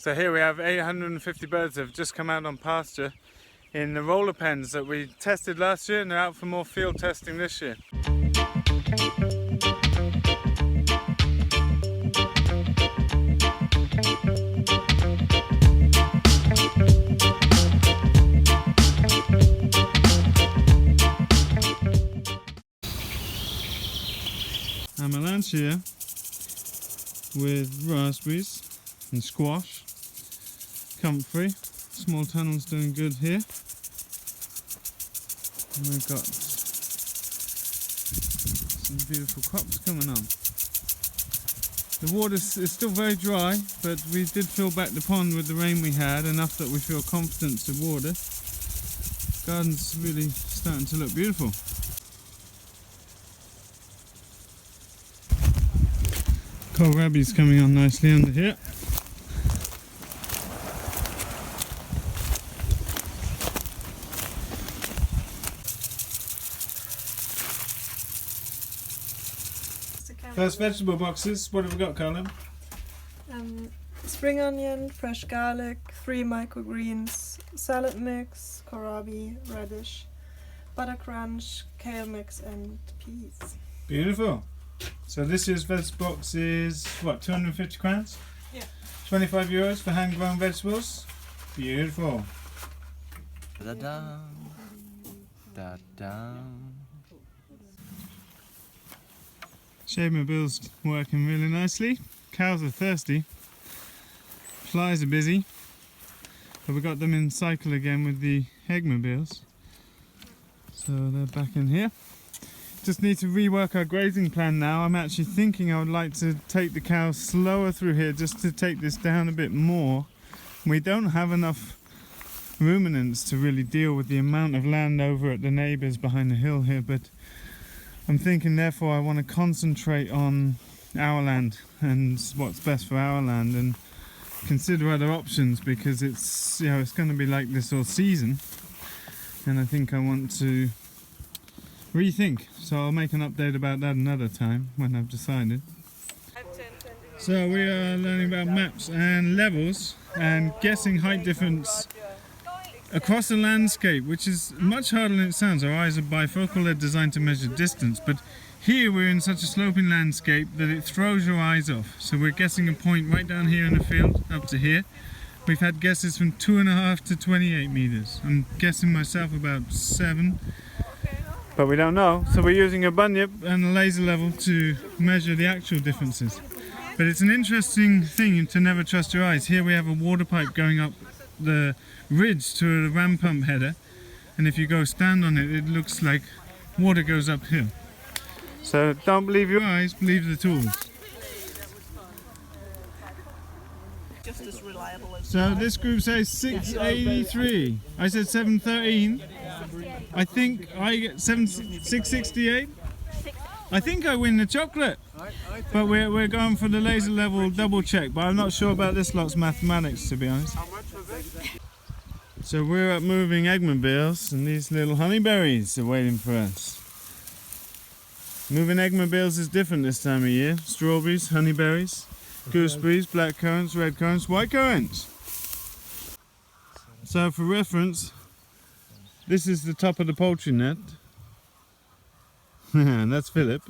So here we have 850 birds that have just come out on pasture in the roller pens that we tested last year, and they're out for more field testing this year. Amalanthia with raspberries and squash, comfrey, small tunnels doing good here. And we've got some beautiful crops coming on. The water is still very dry, but we did fill back the pond with the rain we had, enough that we feel confident to water. The garden's really starting to look beautiful. Kohlrabi's coming on nicely under here. First vegetable boxes, what have we got, Colin? Spring onion, fresh garlic, 3 microgreens, salad mix, kohlrabi, radish, butter crunch, kale mix and peas. Beautiful. So this year's veg box is, what, 250 crowns? Yeah. 25 euros for hand-grown vegetables. Beautiful. Da-da, da-da. Shade bill's working really nicely. Cows are thirsty. Flies are busy. But we got them in cycle again with the eggmobiles. So they're back in here. Just need to rework our grazing plan now. I'm actually thinking I would like to take the cows slower through here just to take this down a bit more. We don't have enough ruminants to really deal with the amount of land over at the neighbours behind the hill here, but I'm thinking therefore I want to concentrate on our land and what's best for our land and consider other options, because it's, you know, it's going to be like this all season, and I think I want to rethink. So I'll make an update about that another time when I've decided. So we are learning about maps and levels and guessing height difference across the landscape, which is much harder than it sounds. Our eyes are bifocal, they're designed to measure distance, but here we're in such a sloping landscape that it throws your eyes off. So we're guessing a point right down here in the field up to here. We've had guesses from 2.5 to 28 meters. I'm guessing myself about 7. But we don't know, so we're using a bunyip and a laser level to measure the actual differences. But it's an interesting thing to never trust your eyes. Here we have a water pipe going up the ridge to a ram pump header, and if you go stand on it, it looks like water goes uphill. So don't believe your eyes, believe the tools. Just as reliable as So this group says 683. I said 713. I think I get 668. I think I win the chocolate. But we're going for the laser level double check, but I'm not sure about this lot's mathematics, to be honest. So we're up moving eggmobiles, and these little honeyberries are waiting for us. Moving eggmobiles is different this time of year. Strawberries, honeyberries, gooseberries, black currants, red currants, white currants. So for reference, this is the top of the poultry net. And that's Philip.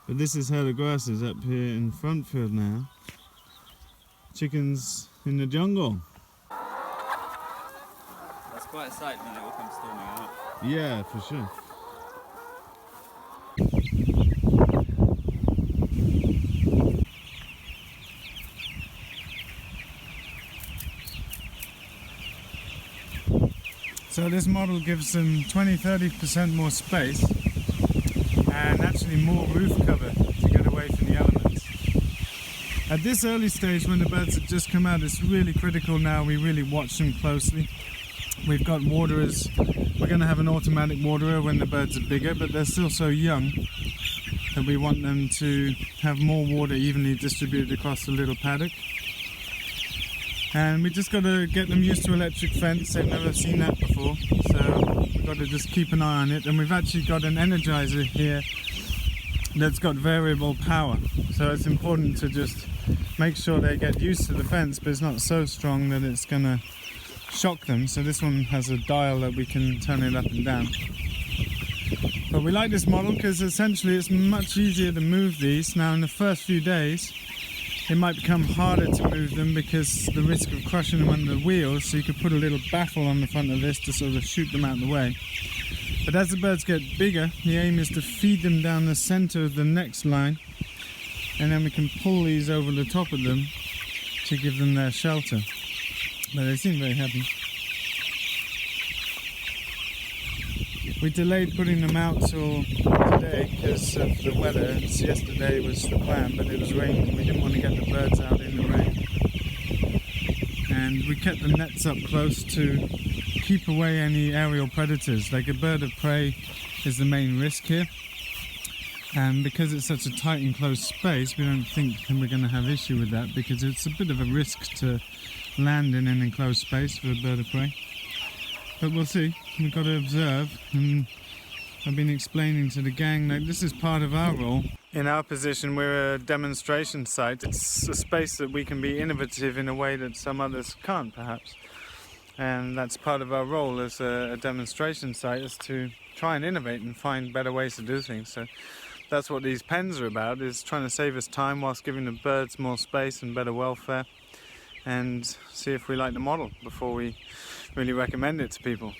But this is how the grass is up here in front field now. Chickens in the jungle. That's quite a sight when it all comes storming out. Yeah, for sure. So this model gives them 20-30% more space and actually more roof cover to get away from the elements. At this early stage, when the birds have just come out, it's really critical now we really watch them closely. We've got waterers. We're going to have an automatic waterer when the birds are bigger, but they're still so young that we want them to have more water evenly distributed across the little paddock. And we just got to get them used to electric fence. They've never seen that before, so we've got to just keep an eye on it. And we've actually got an energizer here that's got variable power, so it's important to just make sure they get used to the fence, but it's not so strong that it's gonna shock them. So this one has a dial that we can turn it up and down. But we like this model because essentially it's much easier to move these. Now in the first few days it might become harder to move them because the risk of crushing them under the wheels, so you could put a little baffle on the front of this to sort of shoot them out of the way. But as the birds get bigger, the aim is to feed them down the center of the next line, and then we can pull these over the top of them to give them their shelter. But they seem very happy. We delayed putting them out till today because of the weather. Yesterday was the plan, but it was raining. We didn't want to get the birds out in the rain. And we kept the nets up close to keep away any aerial predators. Like a bird of prey is the main risk here. And because it's such a tight enclosed space, we don't think we're going to have issue with that, because it's a bit of a risk to land in an enclosed space for a bird of prey. But we'll see. We've got to observe, and I've been explaining to the gang that this is part of our role. In our position, we're a demonstration site. It's a space that we can be innovative in a way that some others can't, perhaps. And that's part of our role as a demonstration site, is to try and innovate and find better ways to do things. So that's what these pens are about, is trying to save us time whilst giving the birds more space and better welfare, and see if we like the model before we really recommend it to people.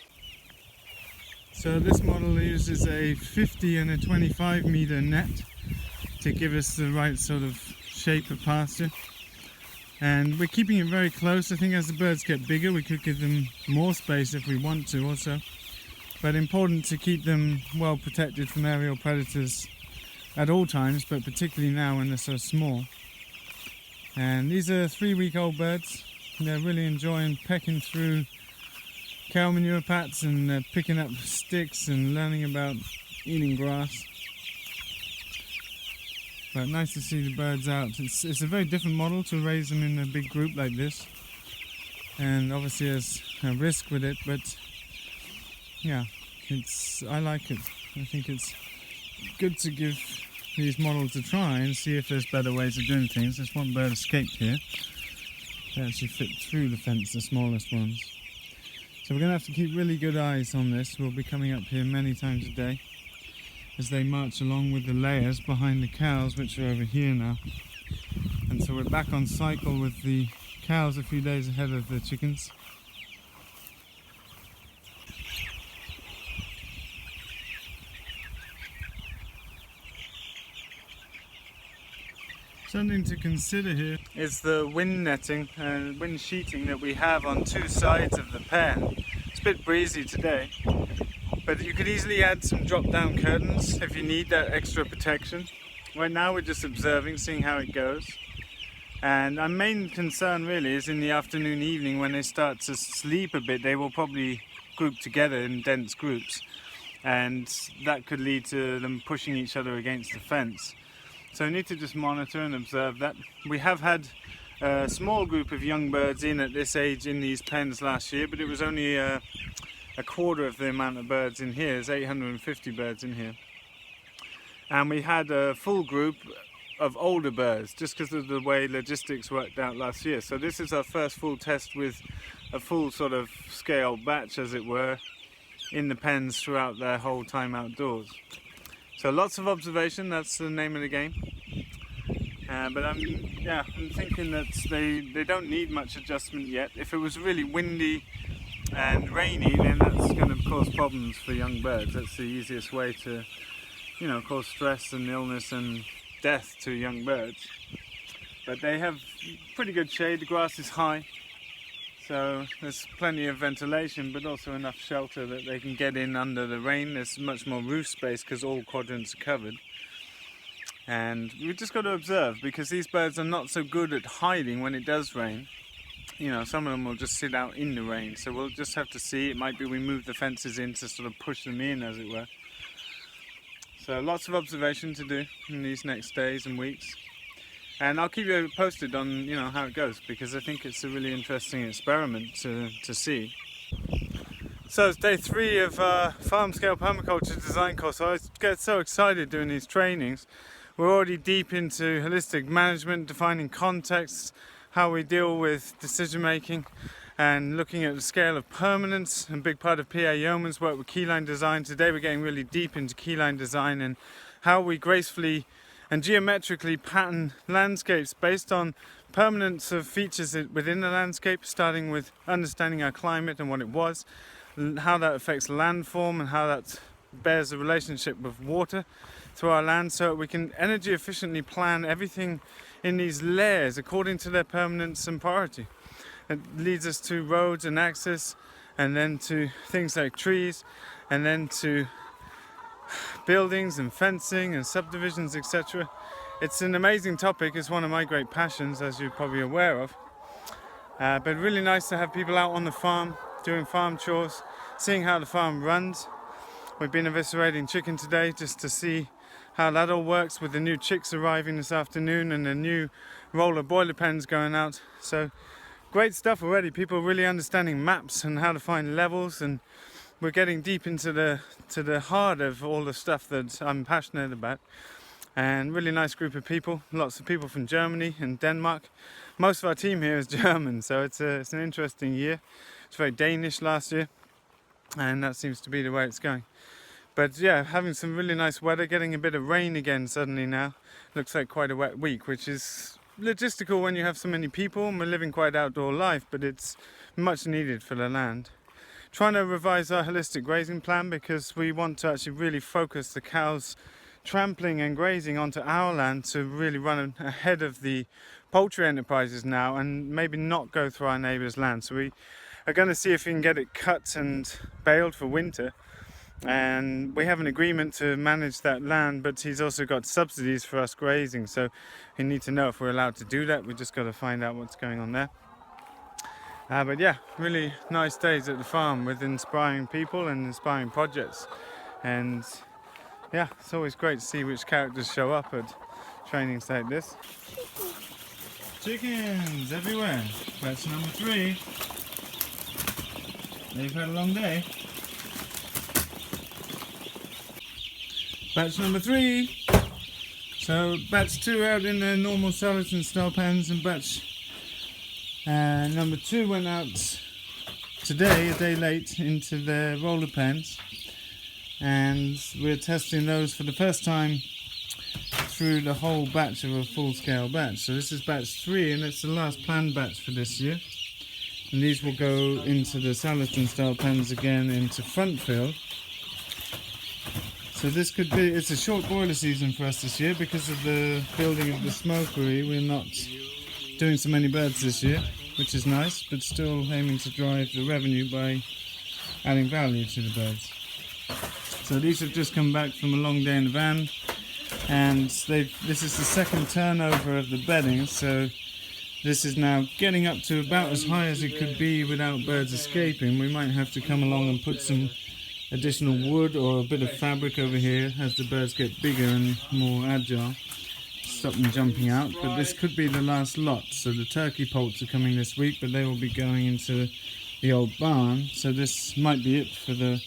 So this model uses a 50 and a 25 meter net to give us the right sort of shape of pasture, and we're keeping it very close. I think as the birds get bigger we could give them more space if we want to also, but important to keep them well protected from aerial predators at all times, but particularly now when they're so small. And these are 3-week-old birds. They're really enjoying pecking through cow manure pats and picking up sticks and learning about eating grass. But nice to see the birds out. It's a very different model to raise them in a big group like this, and obviously there's a risk with it, but yeah, I like it. I think it's good to give these models a try and see if there's better ways of doing things. This one bird escaped here. They actually fit through the fence, the smallest ones. So we're going to have to keep really good eyes on this. We'll be coming up here many times a day as they march along with the layers behind the cows, which are over here now. And so we're back on cycle with the cows a few days ahead of the chickens. Something to consider here is the wind netting and wind sheeting that we have on two sides of the pen. It's a bit breezy today, but you could easily add some drop-down curtains if you need that extra protection. Right now we're just observing, seeing how it goes. And our main concern really is in the afternoon, evening, when they start to sleep a bit, they will probably group together in dense groups, and that could lead to them pushing each other against the fence. So we need to just monitor and observe that. We have had a small group of young birds in at this age in these pens last year, but it was only a quarter of the amount of birds in here. There's 850 birds in here. And we had a full group of older birds, just because of the way logistics worked out last year. So this is our first full test with a full sort of scale batch, as it were, in the pens throughout their whole time outdoors. So lots of observation, that's the name of the game. But I'm thinking that they don't need much adjustment yet. If it was really windy and rainy, then that's going to cause problems for young birds. That's the easiest way to, cause stress and illness and death to young birds. But they have pretty good shade, the grass is high, so there's plenty of ventilation, but also enough shelter that they can get in under the rain. There's much more roof space because all quadrants are covered. And we've just got to observe, because these birds are not so good at hiding when it does rain. Some of them will just sit out in the rain, so we'll just have to see. It might be we move the fences in to sort of push them in, as it were. So lots of observation to do in these next days and weeks. And I'll keep you posted on, how it goes, because I think it's a really interesting experiment to see. So it's day 3 of farm scale permaculture design course. I get so excited doing these trainings. We're already deep into holistic management, defining contexts, how we deal with decision making, and looking at the scale of permanence. A big part of PA Yeoman's work with Keyline design. Today we're getting really deep into Keyline design and how we gracefully and geometrically pattern landscapes based on permanence of features within the landscape, starting with understanding our climate and what it was, how that affects landform and how that bears a relationship with water to our land, so that we can energy efficiently plan everything in these layers according to their permanence and priority. It leads us to roads and access, and then to things like trees, and then to buildings and fencing and subdivisions, etc. It's an amazing topic. It's one of my great passions, as you're probably aware of. But really nice to have people out on the farm doing farm chores, seeing how the farm runs. We've been eviscerating chicken today just to see how that all works, with the new chicks arriving this afternoon and the new roller boiler pens going out. So great stuff already. People really understanding maps and how to find levels, and we're getting deep into the heart of all the stuff that I'm passionate about. And really nice group of people, lots of people from Germany and Denmark. Most of our team here is German, so it's an interesting year. It's very Danish last year, and that seems to be the way it's going. But yeah, having some really nice weather, getting a bit of rain again suddenly now. Looks like quite a wet week, which is logistical when you have so many people, and we're living quite outdoor life, but it's much needed for the land. Trying to revise our holistic grazing plan, because we want to actually really focus the cows trampling and grazing onto our land to really run ahead of the poultry enterprises now, and maybe not go through our neighbours' land. So we are going to see if we can get it cut and baled for winter, and we have an agreement to manage that land, but he's also got subsidies for us grazing, so we need to know if we're allowed to do that. We just got to find out what's going on there. But yeah, really nice days at the farm with inspiring people and inspiring projects, and yeah, it's always great to see which characters show up at trainings like this. Chickens everywhere. Batch number 3. They've had a long day. Batch number 3. So batch 2 out in the normal salads and style pans, and batch number 2 went out today, a day late, into the roller pans. And we're testing those for the first time through the whole batch of a full-scale batch. So this is batch 3, and it's the last planned batch for this year. And these will go into the Salatin style pens again into front fill. So this could be, it's a short boiler season for us this year because of the building of the smokery. We're not doing so many birds this year, which is nice, but still aiming to drive the revenue by adding value to the birds. So these have just come back from a long day in the van, and this is the second turnover of the bedding, so this is now getting up to about as high as it could be without birds escaping. We might have to come along and put some additional wood or a bit of fabric over here as the birds get bigger and more agile, stop them jumping out. But this could be the last lot. So the turkey poults are coming this week, but they will be going into the old barn, so this might be it for the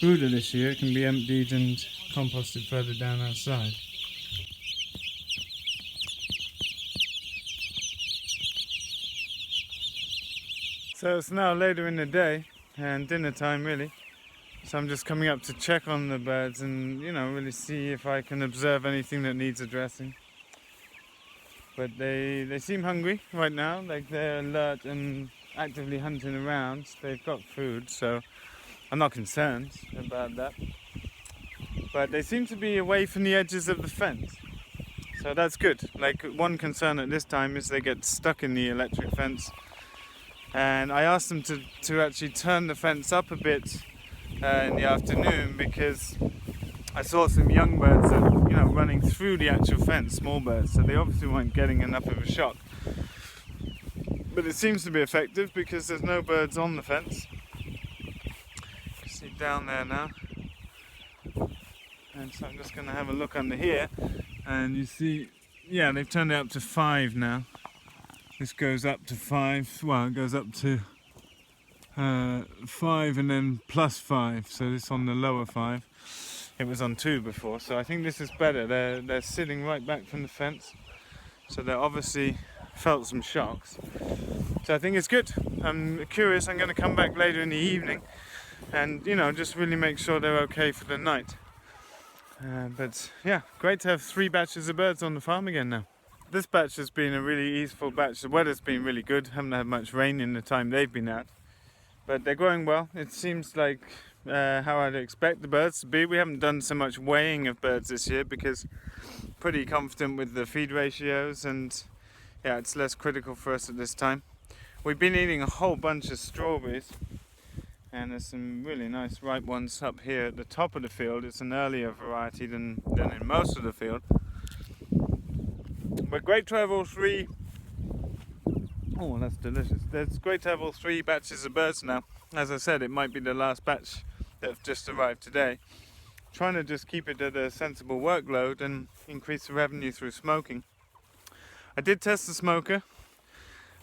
brooder this year. It can be emptied and composted further down outside. So it's now later in the day and dinner time really. So I'm just coming up to check on the birds and, you know, really see if I can observe anything that needs addressing. But they seem hungry right now, like they're alert and actively hunting around. They've got food, so I'm not concerned about that. But they seem to be away from the edges of the fence. So that's good. Like, one concern at this time is they get stuck in the electric fence. And I asked them to actually turn the fence up a bit in the afternoon, because I saw some young birds that, you know, running through the actual fence, small birds, so they obviously weren't getting enough of a shock. But it seems to be effective because there's no birds on the fence. See down there now, and so I'm just going to have a look under here, and you see, yeah, they've turned it up to 5 now. This goes up to 5, well, it goes up to 5 and then +5, so this on the lower 5. It was on 2 before, so I think this is better. They're sitting right back from the fence, so they obviously felt some shocks. So I think it's good. I'm curious. I'm going to come back later in the evening and, you know, just really make sure they're okay for the night. But yeah, great to have 3 batches of birds on the farm again now. This batch has been a really easeful batch. The weather's been really good. Haven't had much rain in the time they've been out, but they're growing well. It seems like how I'd expect the birds to be. We haven't done so much weighing of birds this year because pretty confident with the feed ratios, and yeah, it's less critical for us at this time. We've been eating a whole bunch of strawberries, and there's some really nice ripe ones up here at the top of the field. It's an earlier variety than in most of the field. But great to have all 3. Oh, that's delicious. It's great to have all 3 batches of birds now. As I said, it might be the last batch that have just arrived today. Trying to just keep it at a sensible workload and increase the revenue through smoking. I did test the smoker,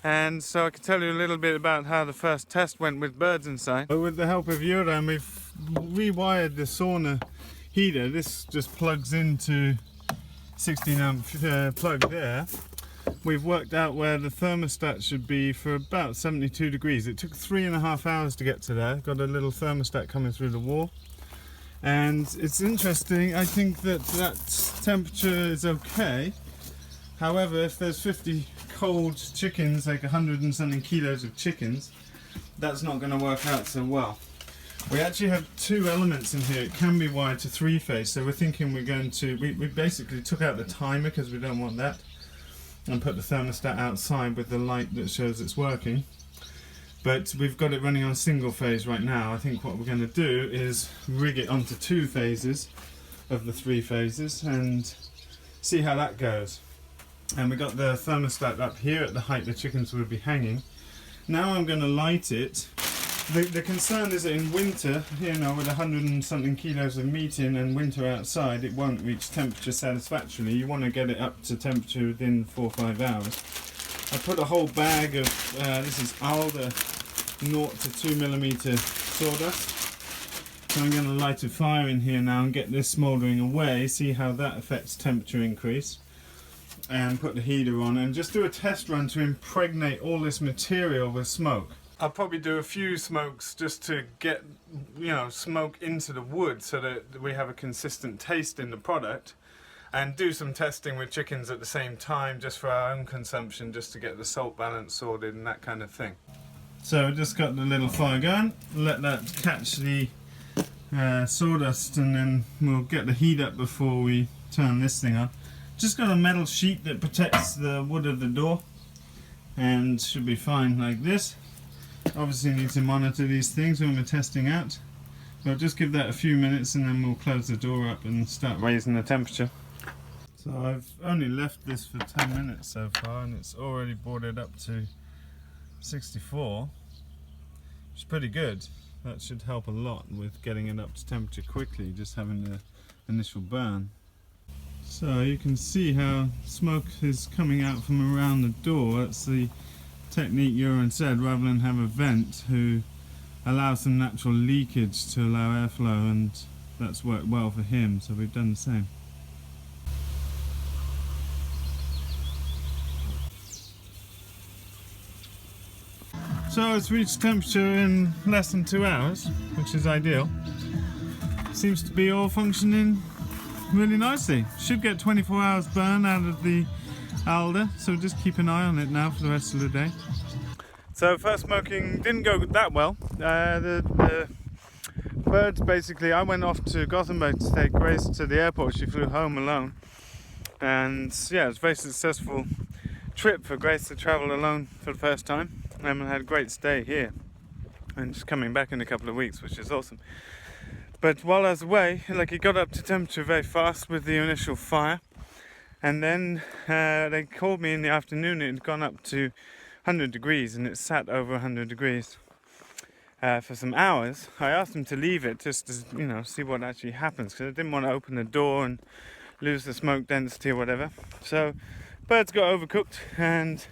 and so I can tell you a little bit about how the first test went with birds inside. But with the help of Joran, we've rewired the sauna heater. This just plugs into 16 amp plug there. We've worked out where the thermostat should be for about 72 degrees. It took 3.5 hours to get to there. Got a little thermostat coming through the wall. And it's interesting, I think that temperature is okay. However, if there's 50 cold chickens, like 100 and something kilos of chickens, that's not going to work out so well. We actually have 2 elements in here. It can be wired to 3-phase, so we're thinking we're going to... We basically took out the timer because we don't want that, and put the thermostat outside with the light that shows it's working. But we've got it running on single phase right now. I think what we're going to do is rig it onto 2 phases of the 3 phases and see how that goes. And we got the thermostat up here at the height the chickens would be hanging. Now I'm going to light it. The concern is that in winter, you know, with 100 and something kilos of meat in and winter outside, it won't reach temperature satisfactorily. You want to get it up to temperature within 4 or 5 hours. I put a whole bag of, this is Alder 0 to 2 millimeter sawdust. So I'm going to light a fire in here now and get this smouldering away, see how that affects temperature increase. And put the heater on and just do a test run to impregnate all this material with smoke. I'll probably do a few smokes just to get, you know, smoke into the wood so that we have a consistent taste in the product, and do some testing with chickens at the same time just for our own consumption, just to get the salt balance sorted and that kind of thing. So just got the little fire going, let that catch the sawdust, and then we'll get the heat up before we turn this thing on. Just got a metal sheet that protects the wood of the door and should be fine like this. Obviously need to monitor these things when we're testing out. But just give that a few minutes and then we'll close the door up and start raising the temperature. So I've only left this for 10 minutes so far and it's already brought it up to 64, which is pretty good. That should help a lot with getting it up to temperature quickly, just having the initial burn. So you can see how smoke is coming out from around the door. That's the technique Joran said, rather than have a vent, who allows some natural leakage to allow airflow, and that's worked well for him, so we've done the same. So it's reached temperature in less than 2 hours, which is ideal. Seems to be all functioning really nicely. Should get 24 hours burn out of the alder, so just keep an eye on it now for the rest of the day. So first smoking didn't go that well. The birds, basically, I went off to Gothenburg to take Grace to the airport. She flew home alone, and yeah, it was a very successful trip for Grace to travel alone for the first time, and had a great stay here and just coming back in a couple of weeks, which is awesome. But while I was away, like, it got up to temperature very fast with the initial fire, and then they called me in the afternoon. It had gone up to 100 degrees and it sat over 100 degrees for some hours. I asked them to leave it just to, you know, see what actually happens, because I didn't want to open the door and lose the smoke density or whatever. So birds got overcooked, and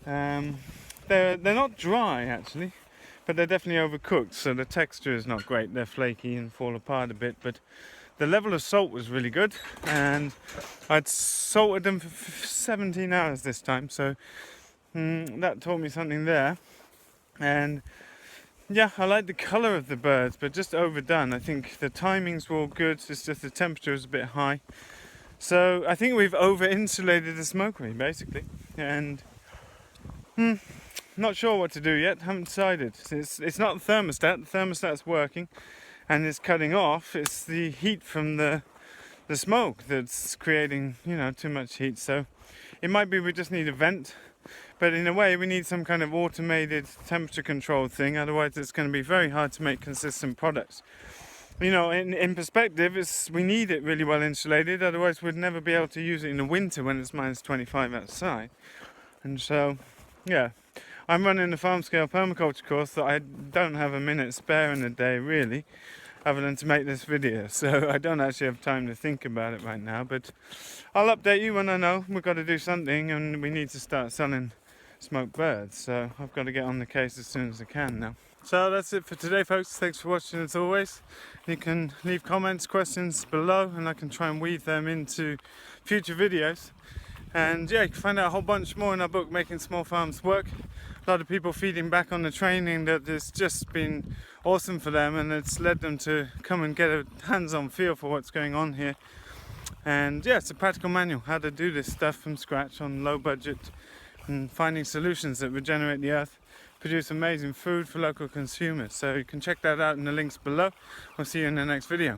they're not dry actually, but they're definitely overcooked, so the texture is not great. They're flaky and fall apart a bit, but the level of salt was really good, and I'd salted them for 17 hours this time, so that taught me something there. And yeah, I like the colour of the birds, but just overdone. I think the timings were all good, it's just the temperature was a bit high. So I think we've over-insulated the smokery, basically. And not sure what to do yet, haven't decided. It's not the thermostat's working and it's cutting off. It's the heat from the smoke that's creating, you know, too much heat. So it might be we just need a vent, but in a way we need some kind of automated temperature control thing, otherwise it's going to be very hard to make consistent products. You know, in perspective, we need it really well insulated, otherwise we'd never be able to use it in the winter when it's minus 25 outside. And so, yeah, I'm running a farm scale permaculture course that I don't have a minute spare in a day really, other than to make this video, so I don't actually have time to think about it right now, but I'll update you when I know. We've got to do something and we need to start selling smoked birds, so I've got to get on the case as soon as I can now. So that's it for today, folks. Thanks for watching as always. You can leave comments, questions below, and I can try and weave them into future videos. And yeah, you can find out a whole bunch more in our book, Making Small Farms Work. A lot of people feeding back on the training that has just been awesome for them, and it's led them to come and get a hands-on feel for what's going on here. And yeah, it's a practical manual, how to do this stuff from scratch on low budget, and finding solutions that regenerate the earth, produce amazing food for local consumers. So you can check that out in the links below. We'll see you in the next video.